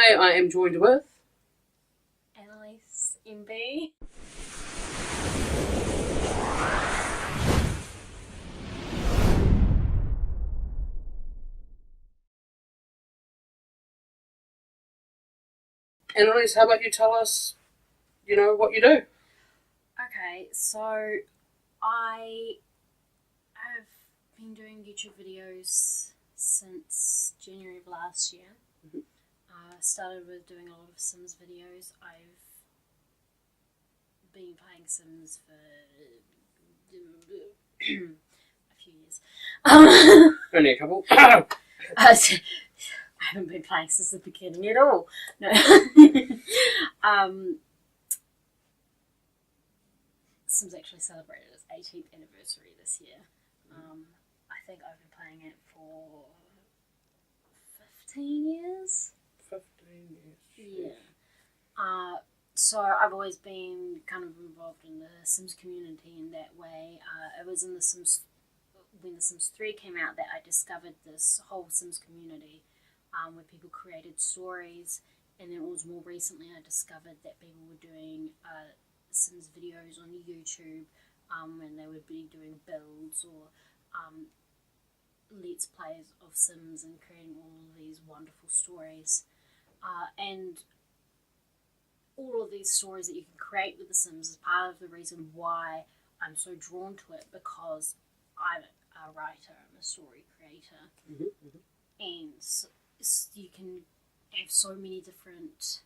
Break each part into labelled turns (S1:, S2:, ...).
S1: today I am joined with
S2: Anneliese MB.
S1: Anneliese. How about you tell us, what you do?
S2: Okay, so I have been doing YouTube videos since January of last year.
S1: Mm-hmm.
S2: Started with doing a lot of Sims videos. I've been playing Sims for a few years.
S1: Only a couple.
S2: I haven't been playing since the beginning at all. No. Sims actually celebrated its 18th anniversary this year. I think I've been playing it for 15 years.
S1: 15 years.
S2: Yeah. So I've always been kind of involved in the Sims community in that way. It was in the Sims, when the Sims 3 came out, that I discovered this whole Sims community where people created stories, and then it was more recently I discovered that people were doing Sims videos on YouTube, and they would be doing builds or let's plays of Sims and creating all of these wonderful stories. And all of these stories that you can create with The Sims is part of the reason why I'm so drawn to it, because I'm a writer, I'm a story creator.
S1: Mm-hmm, mm-hmm.
S2: And you can have so many different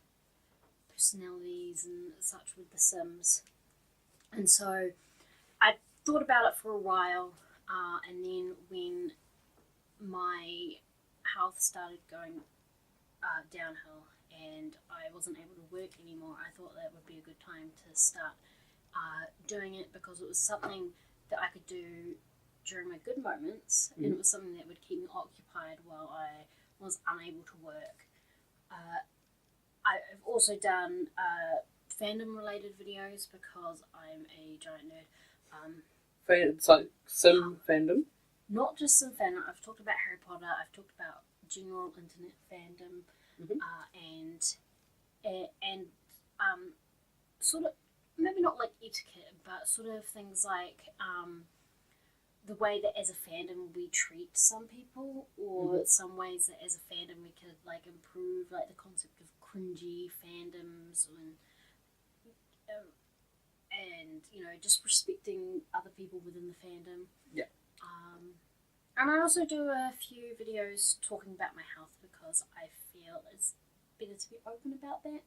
S2: personalities and such with The Sims. And so I thought about it for a while, and then when my health started going downhill and I wasn't able to work anymore, I thought that would be a good time to start doing it, because it was something that I could do during my good moments, and it was something that would keep me occupied while I was unable to work. I've also done fandom related videos because I'm a giant nerd.
S1: It's like Sim fandom?
S2: Not just Sim fandom. I've talked about Harry Potter, I've talked about general internet fandom, and sort of, maybe not like etiquette, but sort of things like the way that as a fandom we treat some people, or some ways that as a fandom we could like improve, like the concept of cringy fandoms, and just respecting other people within the fandom.
S1: Yeah.
S2: And I also do a few videos talking about my health, because I feel it's better to be open about that,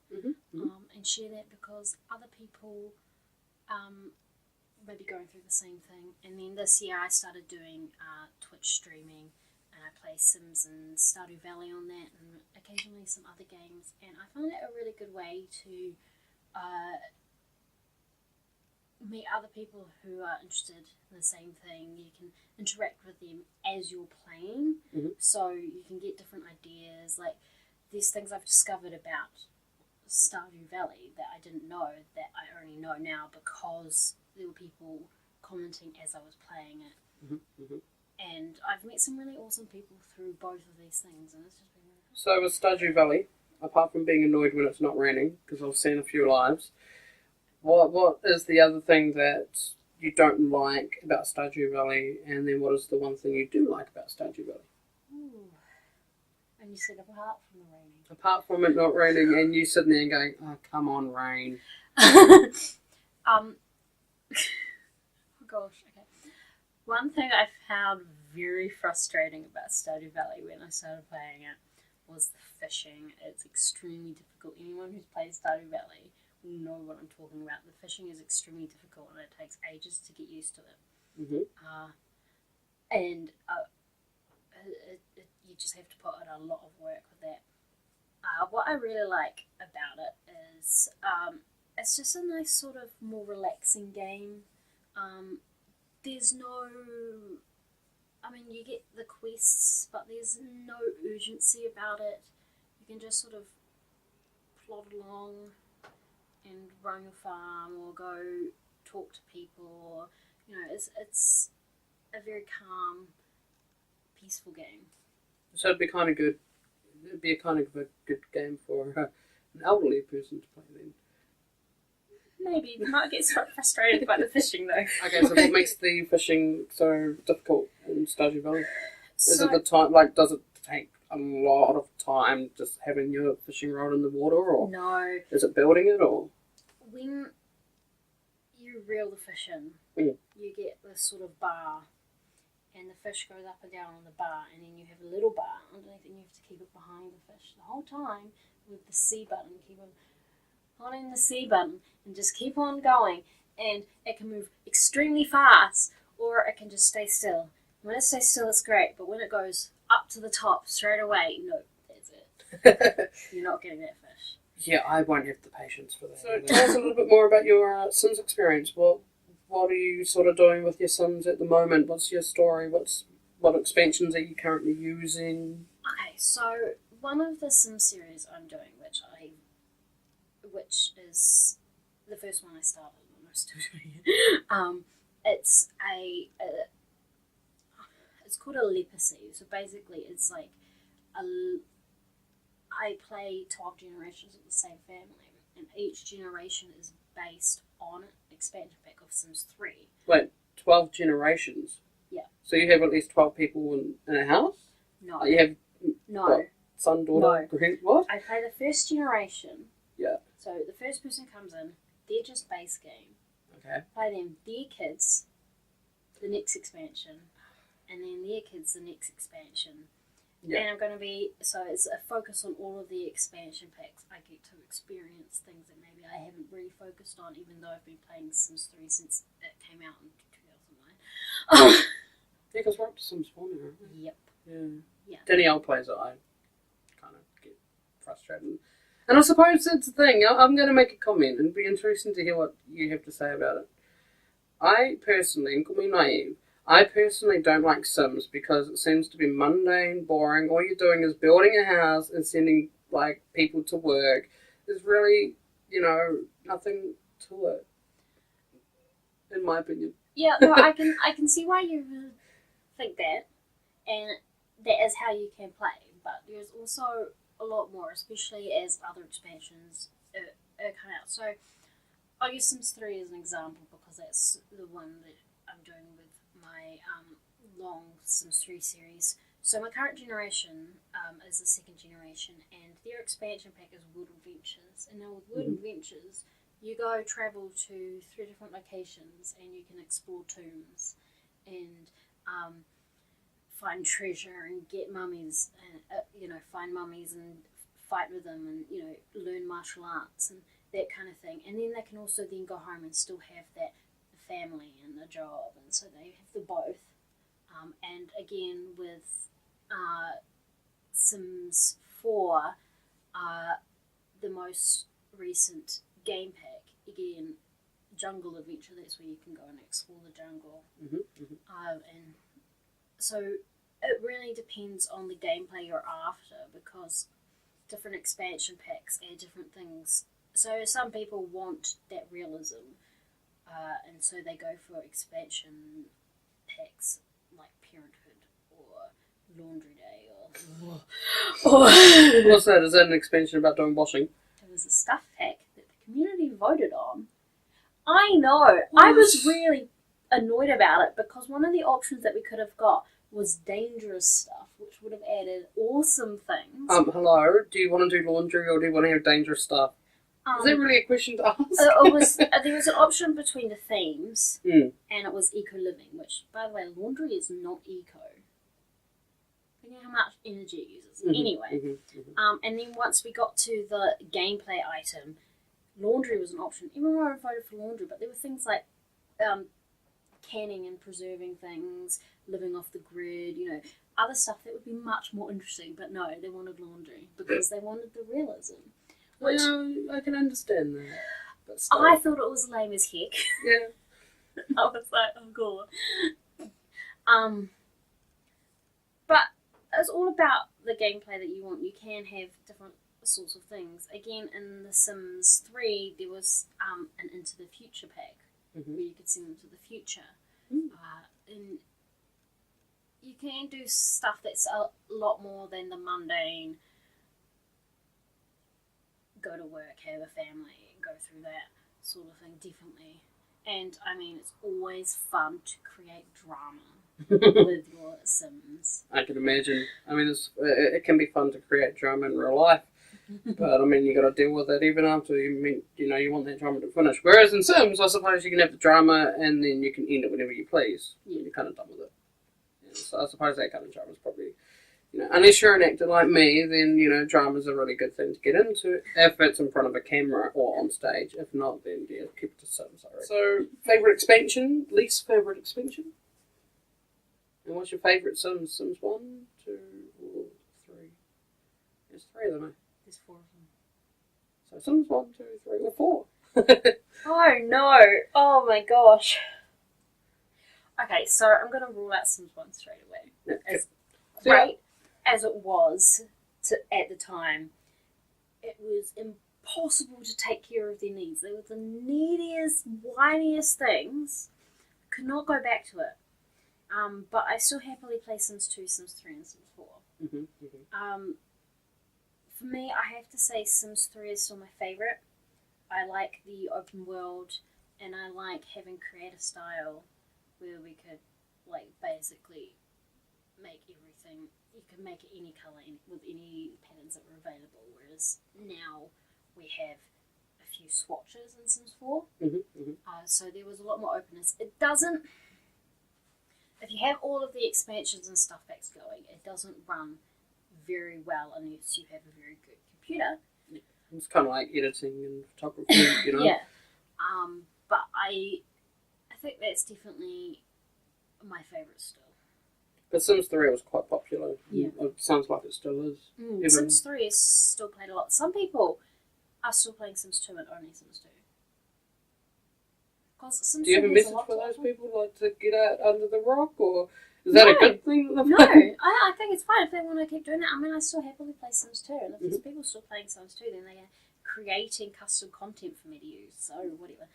S2: and share that, because other people may be going through the same thing. And then this year I started doing Twitch streaming, and I play Sims and Stardew Valley on that, and occasionally some other games, and I find it a really good way to meet other people who are interested in the same thing. You can interact with them as you're playing, so you can get different ideas. Like, there's things I've discovered about Stardew Valley that I didn't know, that I only know now because there were people commenting as I was playing it. And I've met some really awesome people through both of these things, and it's just been really cool.
S1: So with Stardew Valley, apart from being annoyed when it's not raining, because I've seen a few lives, what is the other thing that you don't like about Stardew Valley, and then what is the one thing you do like about Stardew Valley?
S2: Ooh. And you said apart from the raining.
S1: Apart from it not raining, and you sitting there and going, oh, come on, rain.
S2: Oh gosh, okay. One thing I found very frustrating about Stardew Valley when I started playing it was the fishing. It's extremely difficult. Anyone who's played Stardew Valley will know what I'm talking about. The fishing is extremely difficult, and it takes ages to get used to it. And you just have to put in a lot of work with that. What I really like about it is it's just a nice sort of more relaxing game. There's no, you get the quests, but there's no urgency about it. You can just sort of plod along and run your farm, or go talk to people, or, it's a very calm, peaceful game.
S1: So it'd be kind of good it'd be a kind of a good game for an elderly person to play then.
S2: Maybe. They might get so frustrated by the fishing, though.
S1: Okay, so what makes the fishing so difficult in Stardew Valley? Is
S2: So,
S1: it the time, like, does it take a lot of time just having your fishing rod in the water, or
S2: no.
S1: is it building it, or?
S2: When you reel the fish in, you get this sort of bar, and the fish goes up and down on the bar, and then you have a little bar underneath, and you have to keep it behind the fish the whole time with the C button. Keep on holding the C button and just keep on going, and it can move extremely fast, or it can just stay still. When it stays still, it's great, but when it goes up to the top straight away, no, that's it. You're not getting that fish.
S1: Yeah, I won't have the patience for that. So tell us a little bit more about your Sims experience. What are you sort of doing with your Sims at the moment? What's your story? What expansions are you currently using?
S2: Okay, so one of the Sim series I'm doing, which is the first one I started, and I'm still doing it. It's called a leprosy. So basically, it's like I play 12 generations of the same family, and each generation is based on an expansion pack of Sims 3.
S1: Wait, 12 generations?
S2: Yeah.
S1: So you have at least 12 people in a house?
S2: No.
S1: You have
S2: No.
S1: what, son, daughter, what?
S2: I play the first generation.
S1: Yeah.
S2: So the first person comes in, they're just base game.
S1: Okay.
S2: Play them, their kids, the next expansion, and then their kids, the next expansion.
S1: Yeah.
S2: And I'm going to be, so it's a focus on all of the expansion packs. I get to experience things that maybe I haven't really focused on, even though I've been playing Sims 3 since it came out in 2009.
S1: Yeah, because we're up to Sims 4 now, aren't we?
S2: Yep.
S1: Yeah. Danielle plays it. I kind of get frustrated. And I suppose that's the thing. I'm going to make a comment, and it'd be interesting to hear what you have to say about it. I personally, and call me naive, I personally don't like Sims because it seems to be mundane, boring. All you're doing is building a house and sending like people to work. There's really, nothing to it, in my opinion.
S2: Yeah, no, I can see why you would think that, and that is how you can play. But there's also a lot more, especially as other expansions come out. So I'll use Sims 3 as an example because that's the one that I'm doing with my long Sims 3 series. So my current generation is the second generation, and their expansion pack is World Adventures. And now with World Adventures, you go travel to 3 different locations, and you can explore tombs and find treasure and get mummies, and find mummies and fight with them, and learn martial arts and that kind of thing. And then they can also then go home and still have that family and a job, and so they have the both. And again with Sims 4, the most recent game pack, again, Jungle Adventure, that's where you can go and explore the jungle. And so it really depends on the gameplay you're after, because different expansion packs add different things. So some people want that realism, and so they go for expansion packs like Parenthood or Laundry Day or
S1: What's that? Is that an expansion about doing washing?
S2: It was a stuff pack that the community voted on. I know. I was really annoyed about it because one of the options that we could have got was dangerous stuff, which would have added awesome things.
S1: Hello? Do you want to do laundry or do you want to have dangerous stuff? Is that really a question to ask?
S2: There was an option between the themes, and it was eco-living, which, by the way, laundry is not eco. You know how much energy it uses. Anyway, and then once we got to the gameplay item, laundry was an option. Everyone voted for laundry, but there were things like canning and preserving things, living off the grid, other stuff that would be much more interesting. But no, they wanted laundry because they wanted the realism. Which
S1: I can understand that. But
S2: I thought it was lame as heck.
S1: Yeah.
S2: I was like, oh god. But it's all about the gameplay that you want. You can have different sorts of things. Again, in The Sims 3, there was an Into the Future pack where you could send them to the future. And you can do stuff that's a lot more than the mundane go to work, have a family, go through that sort of thing, definitely. And I mean, it's always fun to create drama with your Sims.
S1: I can imagine. I mean, it can be fun to create drama in real life, but I mean, you got to deal with it even after you want that drama to finish. Whereas in Sims, I suppose you can have the drama and then you can end it whenever you please. Yeah. You're kind of done with it. Yeah, so I suppose that kind of drama is probably, unless you're an actor like me, then drama's a really good thing to get into if it's in front of a camera or on stage. If not, then yeah, keep it to Sims. So, favorite expansion, least favorite expansion. And what's your favourite Sims? Sims 1, 2, or 3? There's 3 of them, eh?
S2: There's 4 of them.
S1: So Sims 1, 2, 3, or 4.
S2: Oh no! Oh my gosh. Okay, so I'm going to rule out Sims 1 straight away.
S1: Yeah.
S2: As great as it was at the time, it was impossible to take care of their needs. They were the neediest, whiniest things. Could not go back to it. But I still happily play Sims 2, Sims 3, and Sims 4.
S1: Mm-hmm, mm-hmm.
S2: For me, I have to say Sims 3 is still my favourite. I like the open world, and I like having creator style, where we could, basically make everything. You could make it any colour with any patterns that were available, whereas now we have a few swatches in Sims 4.
S1: Mm-hmm, mm-hmm.
S2: So there was a lot more openness. It doesn't... If you have all of the expansions and stuff packs going, it doesn't run very well unless you have a very good computer.
S1: It's kind of like editing and photography,
S2: Yeah. But I think that's definitely my favourite still.
S1: But Sims 3 was quite popular.
S2: Yeah.
S1: It sounds like it still is.
S2: Sims 3 is still played a lot. Some people are still playing Sims 2 and only Sims 2.
S1: Do you have a message for those people, to get out under the rock, or is that a good thing?
S2: No, I think it's fine if they want to keep doing that. I mean, I still happily play Sims 2, and if there's people still playing Sims 2, then they are creating custom content for me to use, so whatever.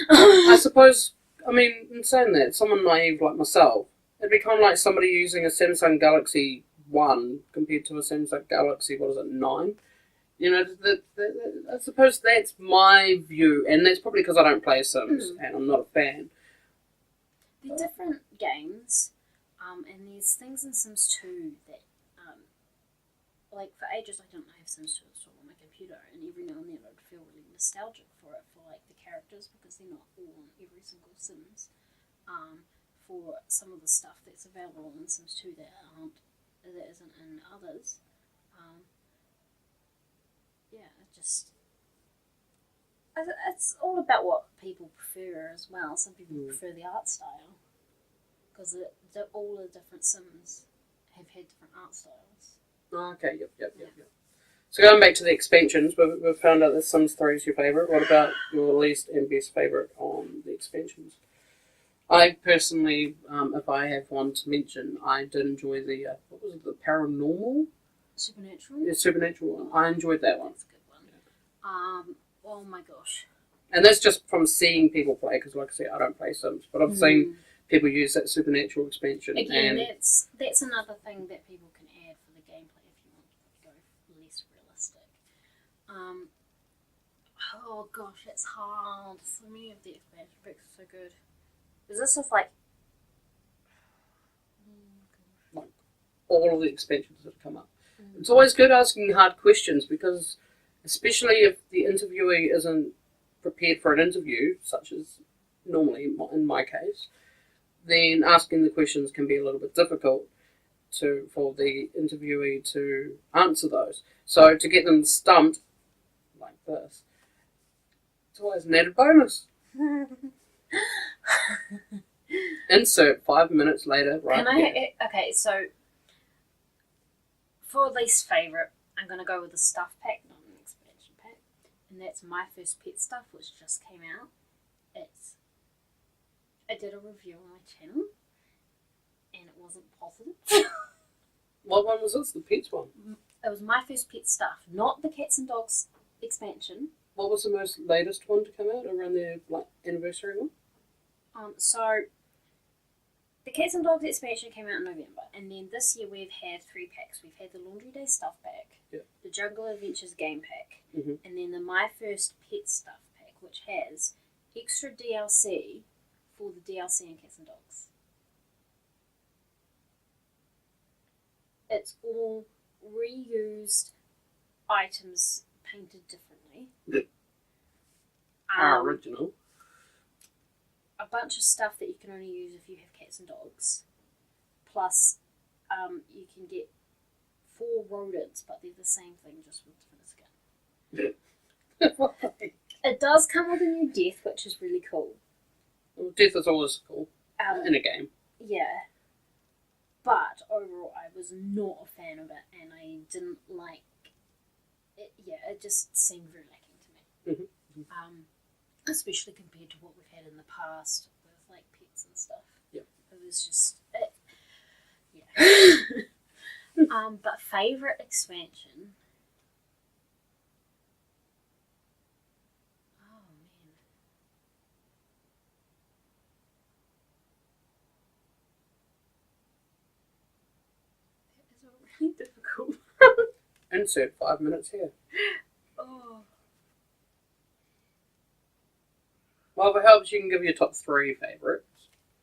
S1: I suppose, in saying that, someone naive like myself, it'd be kind of like somebody using a Samsung Galaxy 1 compared to a Samsung Galaxy, 9? I suppose that's my view, and that's probably because I don't play Sims, and I'm not a fan.
S2: They're different games, and there's things in Sims 2 that, for ages I didn't have Sims 2 installed on my computer, and every now and then I'd feel really nostalgic for it, for, the characters, because they're not all in every single Sims, for some of the stuff that's available in Sims 2 that isn't in others. It's all about what people prefer as well. Some people prefer the art style, because all the different Sims have had different art styles.
S1: Oh, okay, yep. So going back to the expansions, we've found out that Sims 3 is your favourite. What about your least and best favourite on the expansions? I personally, if I have one to mention, I did enjoy the, the paranormal?
S2: Supernatural?
S1: Yeah, Supernatural one. I enjoyed that one.
S2: That's a good one. Yeah. Oh my gosh.
S1: And that's just from seeing people play, because like I said, I don't play Sims, but I've seen people use that Supernatural expansion.
S2: Again, that's another thing that people can add for the gameplay if you want to go less realistic. Oh gosh, it's hard. So many of the expansion packs are so good. Is this just like
S1: all of the expansions that have come up? It's always good asking hard questions, because especially if the interviewee isn't prepared for an interview, such as normally in my case, then asking the questions can be a little bit difficult for the interviewee to answer those. So to get them stumped like this, it's always an added bonus. Insert 5 minutes later, right?
S2: Okay, so for least favourite, I'm going to go with the stuff pack, not an expansion pack. And that's My First Pet Stuff, which just came out. I did a review on my channel, and it wasn't positive.
S1: What one was this? The pets one?
S2: It was My First Pet Stuff, not the Cats and Dogs expansion.
S1: What was the most latest one to come out around their anniversary one?
S2: So the Cats and Dogs expansion came out in November, and then this year we've had 3 packs. We've had the Laundry Day Stuff Pack, the Jungle Adventures Game Pack, and then the My First Pet Stuff Pack, which has extra DLC for the DLC in Cats and Dogs. It's all reused items painted differently.
S1: Original.
S2: A bunch of stuff that you can only use if you have cats and dogs. Plus, you can get 4 rodents, but they're the same thing, just with different skin. It does come with a new death, which is really cool.
S1: Well, death is always cool in a game.
S2: Yeah. But overall, I was not a fan of it, and I didn't like it. Yeah, it just seemed very lacking to me. Especially compared to what we've had in the past with like pets and stuff.
S1: Yeah.
S2: It was just but favourite expansion. Oh man. That is really difficult.
S1: Insert 5 minutes here.
S2: Oh.
S1: Well, if it helps, you can give your top 3 favourites.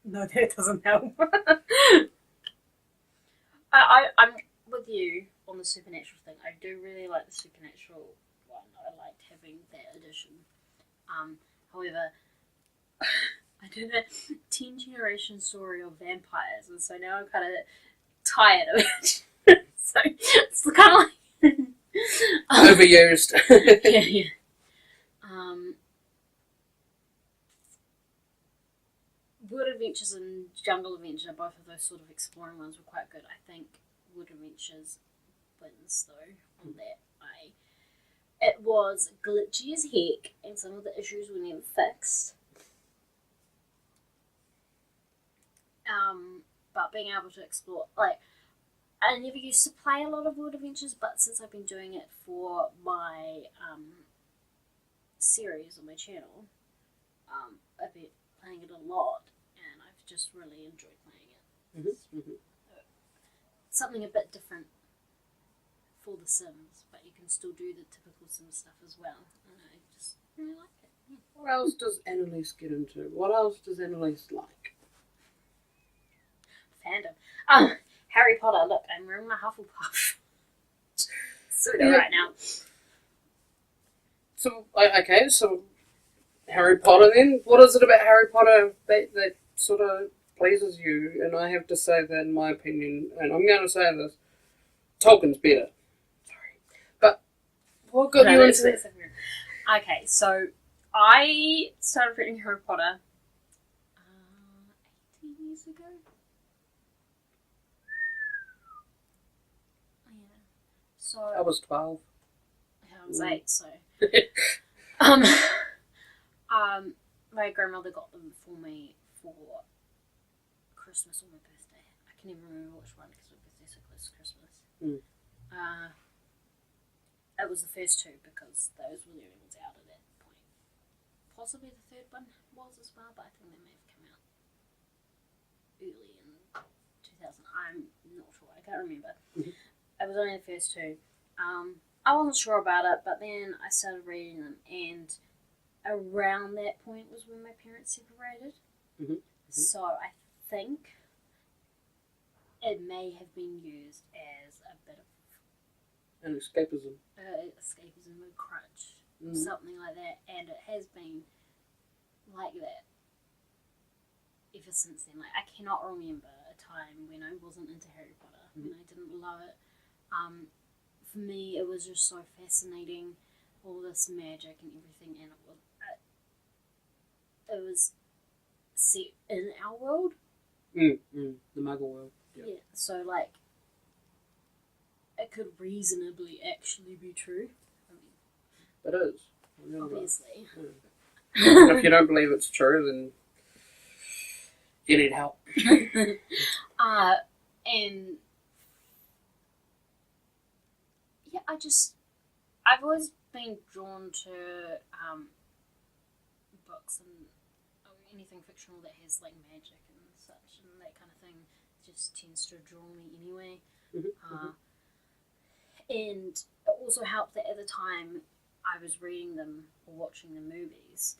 S2: No, that doesn't help. I'm with you on the Supernatural thing. I do really like the Supernatural one. I liked having that edition. However, I did a 10 generation story of vampires, and so now I'm kind of tired of it. So it's kind of like
S1: overused.
S2: yeah. Wood Adventures and Jungle Adventure, both of those sort of exploring ones were quite good. I think Wood Adventures wins though on that. It was glitchy as heck, and some of the issues were never fixed. But being able to explore, like, I never used to play a lot of Wood Adventures, but since I've been doing it for my series on my channel, I've been playing it a lot, and I've just really enjoyed playing it. Something a bit different for The Sims, but you can still do the typical Sims stuff as well, and I just really like it. Yeah.
S1: What else does Anneliese get into? What else does Anneliese like?
S2: Fandom. Harry Potter. Look, I'm wearing my Hufflepuff. Pseudo right now.
S1: So, okay, so Harry Potter then? What is it about Harry Potter that sort of pleases you? And I have to say that in my opinion, and I'm going to say this, Tolkien's better. Sorry. But what got you into it?
S2: Okay, so I started reading Harry Potter 18 years ago. So
S1: I was 12.
S2: I was 8, so my grandmother got them for me for Christmas or my birthday. I can never remember which one because my birthday's so close to Christmas. It was the first 2 because those were the only ones out at that point. Possibly the 3rd one was as well, but I think they may have come out early in 2000. I'm not sure. I can't remember. It was only the first 2. I wasn't sure about it, but then I started reading them, and around that point was when my parents separated. So I think it may have been used as a bit of
S1: an escapism.
S2: Escapism or crutch, something like that, and it has been like that ever since then. Like, I cannot remember a time when I wasn't into Harry Potter, when I didn't love it. For me, it was just so fascinating, all this magic and everything, and it was set in our world.
S1: The Muggle world.
S2: Yeah, so like, it could reasonably actually be true. I mean,
S1: it is.
S2: Obviously.
S1: If you don't believe it's true, then you need help.
S2: And yeah, I've always been drawn to books and anything fictional that has like magic and such and that kind of thing just tends to draw me anyway. And it also helped that at the time I was reading them or watching the movies,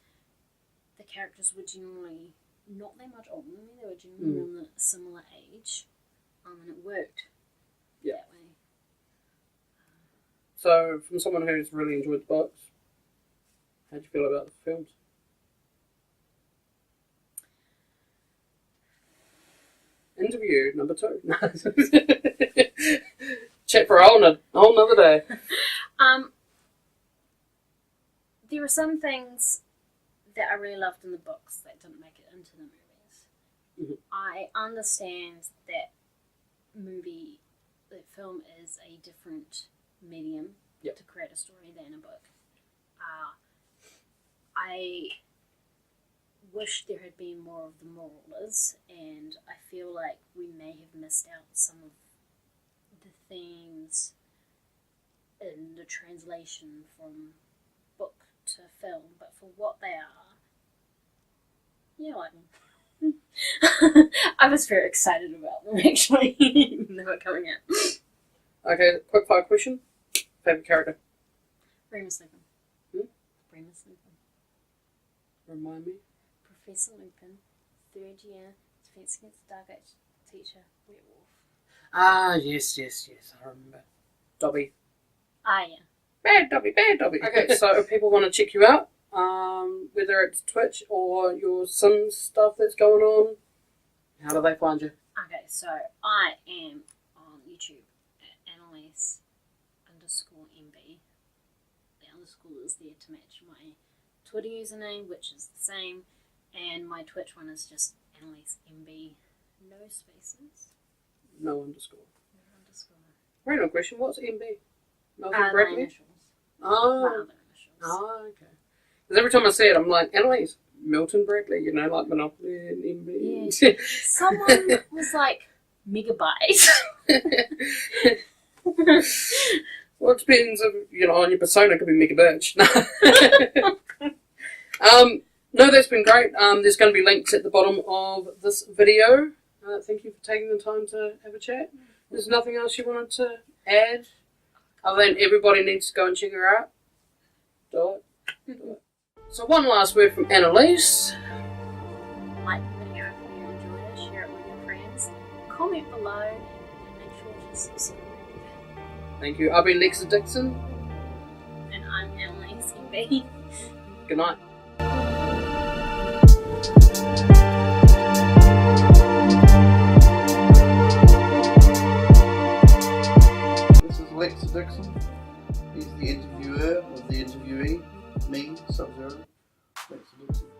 S2: the characters were generally not that much older than me. They were generally on a similar age, and it worked that way.
S1: So, from someone who's really enjoyed the books, how do you feel about the films? Interview number 2. Chat for a whole nother day.
S2: There are some things that I really loved in the books that didn't make it into the movies. I understand that film is a different medium to create a story than a book. I wish there had been more of the morals, and I feel like we may have missed out some of the themes in the translation from book to film, but for what they are, I like them. I was very excited about them, actually, when they were coming out.
S1: Okay, quick fire question. Favourite character?
S2: Remus Lupin. Remus Lupin.
S1: Remind me.
S2: Professor Lupin, 3rd year, Defense Against the Dark Age teacher, werewolf.
S1: Ah, yes, I remember. Dobby.
S2: Ah, yeah.
S1: Bad Dobby. Okay, so if people want to check you out, whether it's Twitch or your Sims stuff that's going on, how do they find you?
S2: Okay, so I am on YouTube at Anneliese _MB. The underscore is there to match my Twitter username, which is the same, and my Twitch one is just Anneliese MB, no spaces.
S1: No underscore.
S2: No underscore.
S1: Random question, what's MB? Melton
S2: My
S1: Bradley?
S2: initials.
S1: Oh.
S2: My other initials.
S1: Oh, okay. Because every time I see it, I'm like, Anneliese, Milton Bradley, like Monopoly and MB.
S2: Yeah. Someone was like, megabyte.
S1: Well, it depends on your persona. It could be mega bitch. No, that's been great. There's going to be links at the bottom of this video. Thank you for taking the time to have a chat. There's nothing else you wanted to add? Other than everybody needs to go and check her out. Do it. So one last word from Anneliese.
S2: Like the video if you enjoyed it, share it with your friends, comment below, and make sure to subscribe.
S1: Thank you. I've been Lexa Dixon.
S2: And I'm Anneliese MB.
S1: Good night. This is Lexa Dixon. He's the interviewer of the interviewee. Me, SubZero. Lexa Dixon.